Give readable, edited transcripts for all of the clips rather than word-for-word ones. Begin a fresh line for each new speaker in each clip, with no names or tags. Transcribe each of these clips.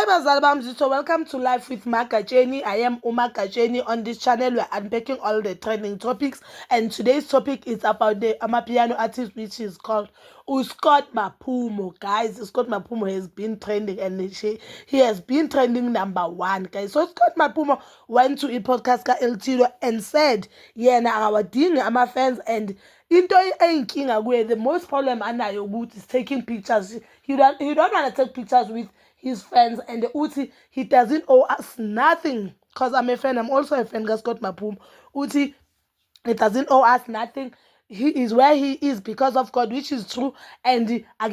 bazali bam, so welcome to Life with Makajeni. I am Uma Kajeni. On this channel, we are unpacking all the trending topics, and today's topic is about the Amapiano artist, which is called Scott Maphumo. Guys, Scott Maphumo has been trending, and he has been trending #1, guys. So Scott Maphumo went to a podcast ka El Tiro and said, yeah, now our ding ama fans and into eyinkinga kuye, the most problem anayo ukuthi is taking pictures. He don't want to take pictures with his fans, and the Uti, he doesn't owe us nothing, because I'm a fan. I'm also a fan of Scott Maphumo. Uti, he doesn't owe us nothing. He is where he is because of God, which is true. And so I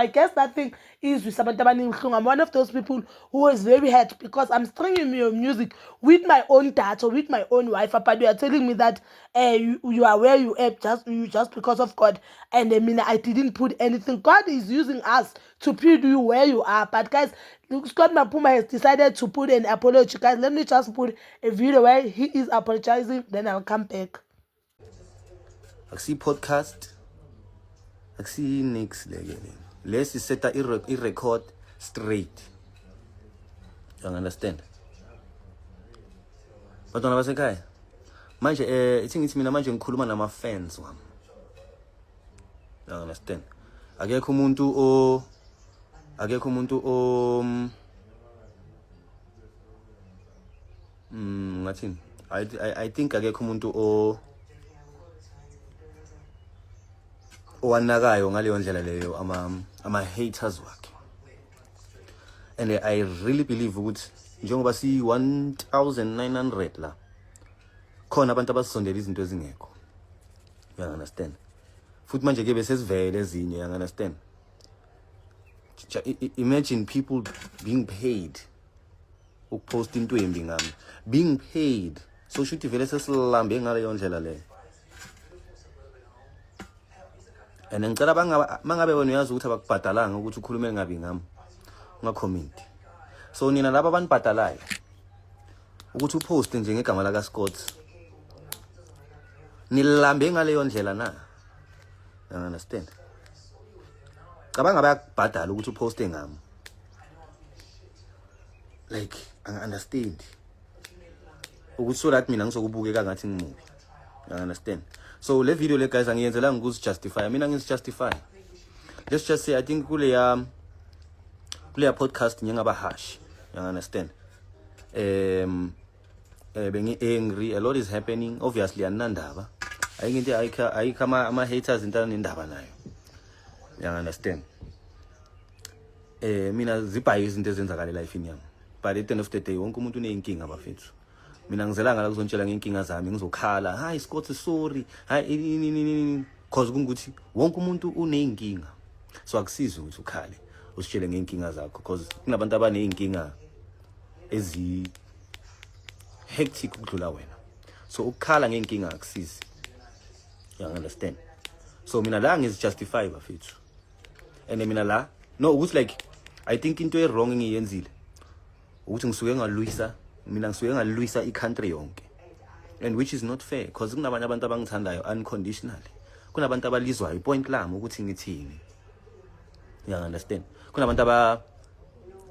guess that thing is with Samantha Baning. I'm one of those people who is very hurt because I'm streaming your music with my own data, with my own Wi-Fi, but you are telling me that you are where you are just because of God. And I mean, I didn't put anything. God is using us to put you where you are. But guys, Scott Maphumo has decided to put an apology. Guys, let me just put a video where he is apologizing, then I'll come back.
I see podcast. I see next leg. Let's set a record straight. You understand? But on the guy, manje I think it's mina manje ngikhuluma nama fans wami. You understand? Akekho umuntu ngathini? I think akekho umuntu owanakayo ngaleyo ndlela leyo ama haters wakhe. And I really believe ukuthi njengoba si 1900 la khona abantu abasondela izinto ezingekho. You understand? Futhi manje ke bese sivele ezinye, you understand? Imagine people being paid ukupost into embi ngami, being paid. So should vele sesilambe ngaleyo ndlela leyo. And ngicela mangabe wena uyazi ukuthi abakubhadalanga ukuthi ukhulume ngabi ngami, ungacomment. So nina laba abanibhadalayo ukuthi upost nje ngegama la ka Scott, nilambe ngaleyo ndlela na. You understand? Cabanga bayakubhadala ukuthi uposte ngami. Like, I understand. Ukuthi so that mina ngizokubuke ngathi ngimubi. You understand? So le video le guys angiyenzela ngikuzi justify. Mina ngisi justify. Let's just say I think kule podcast ngiyaba harsh. You understand? Bengi angry, a lot is happening. Obviously anandaba. Ayinto ayikha ama haters into nendaba nayo. You understand? Mina zibhayi izinto ezenzakala life yami. But at the end of the day wonke umuntu uneyinkinga bafethu. Mina ngizelanga la kuzontshela ngenkinga zami, ngizokhala, hayi Scott sorry, hayi cause kungukuthi wonke umuntu uneyinkinga. So akusizi ukuthi ukhale usitshele ngenkinga zakho, cause kunabantu abaneyinkinga ezi hectic ukudlula wena. So ukukhala ngenkinga akusizi. You understand? So mina la ngizijustify bafethu. And mina la no ukuthi like I think into e wrong ngiyenzile ukuthi ngisuke ngalwisa i-country yonke, and which is not fair, because kunabanye abantu abangithandayo unconditionally, kunabantu abalizwayo point lami ukuthi ngithini. You understand? Kunabantu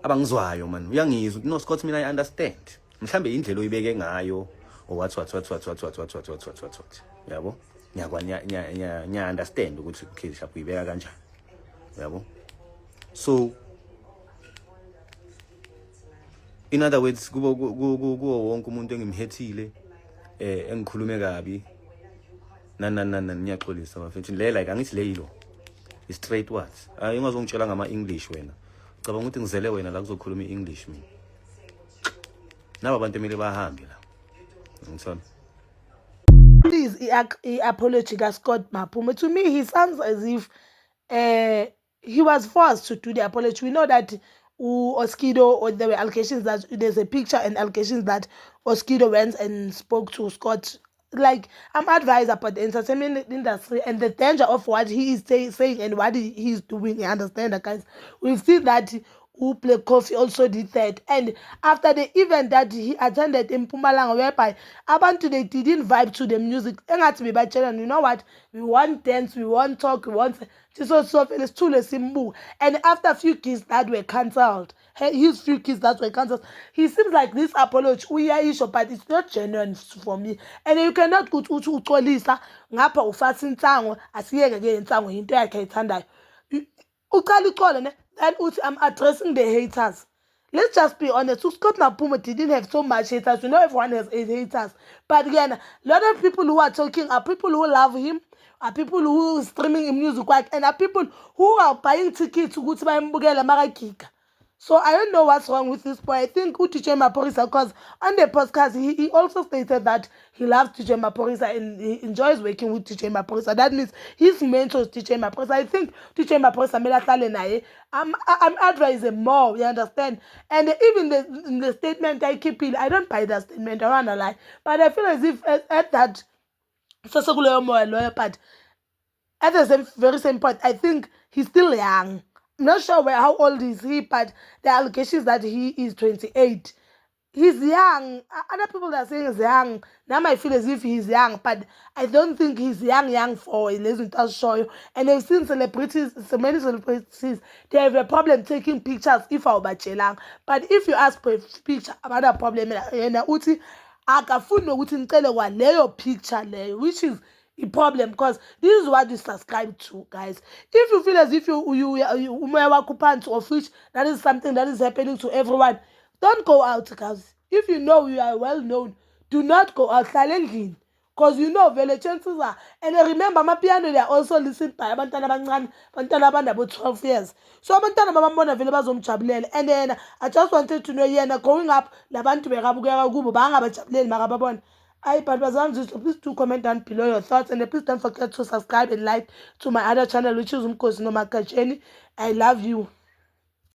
abangizwayo man, uyangizwa no Scott, mina I understand mhlambe indlela oyibeke ngayo or what yabo, nya understand ukuthi okay shaphu uyibeka kanjani, yabo. So in other words, kuwo wonke umuntu engimhethile engikhulume kabi niyaxolisa bafethu le, like angithi leyilo is straight words. Ingazongitshela ngama English wena, cabanga ukuthi ngizele wena la kuzokhuluma iEnglish mina. Naba abantu emile bahambe la, ngithona.
Please, apology to Scott Maphumo. To me, he sounds as if he was forced to do the apology. We know that Oskido, or there were allegations that there's a picture and allegations that Oskido went and spoke to Scott. Like, I'm advised about the entertainment industry and the danger of what he is saying and what he's doing. You understand that, guys? We've seen that who Play Coffee also did that. And after the event that he attended in Mpumalanga, whereby abantu they didn't vibe to the music, engathi bebatshela, you know what, we want dance, we want talk, we want and after a few gigs that were cancelled, his few gigs that were cancelled, he seems like this apology uyayisho, but it's not genuine for me. And you cannot go to uxolisa ngapha ufasa insango asiyeke ke insango into yakhe ayithandayo. Uqala uxole ne, then uthi I'm addressing the haters. Let's just be honest. Scott Napuma didn't have so much haters. You know, everyone has haters. But again, a lot of people who are talking are people who love him, are people who are streaming his music, and are people who are buying tickets to go to Maragika. So I don't know what's wrong with this boy. I think DJ Maphorisa, because on the podcast, he also stated that he loves DJ Maphorisa and he enjoys working with DJ Maphorisa. That means his mentor is DJ Maphorisa. I think DJ Maphorisa I'm advising more, you understand? And even in the statement I keep it, I don't buy that statement, I don't wanna lie. But I feel as if at that but at the very same point, I think he's still young. I'm not sure how old is he, but the allegations that he is 28. He's young. Other people are saying he's young. Now I feel as if he's young, but I don't think he's young for a lesson to show you. And I've seen celebrities, so many celebrities, they have a problem taking pictures if I were. But if you ask for a picture, another problem, akafuni nokuthi ngicele kwaleyo picture leyo, which is a problem, because this is what you subscribe to, guys. If you feel as if you umoya wakho phansi of which that is something that is happening to everyone, don't go out, guys. If you know you are well known, do not go out, hlala endlini, because you know vele chances are. And remember, amapiano they are also listened by abantwana abancane, abantwana abandabo 12 years. So abantwana babambona vele bazomjabulela. And then I just wanted to know, yena growing up labantu bekabukeka kubo bangabajabuleli makababona. But please do comment down below your thoughts, and please don't forget to subscribe and like to my other channel, which is Umkhosi Nomakatsheni. I love you.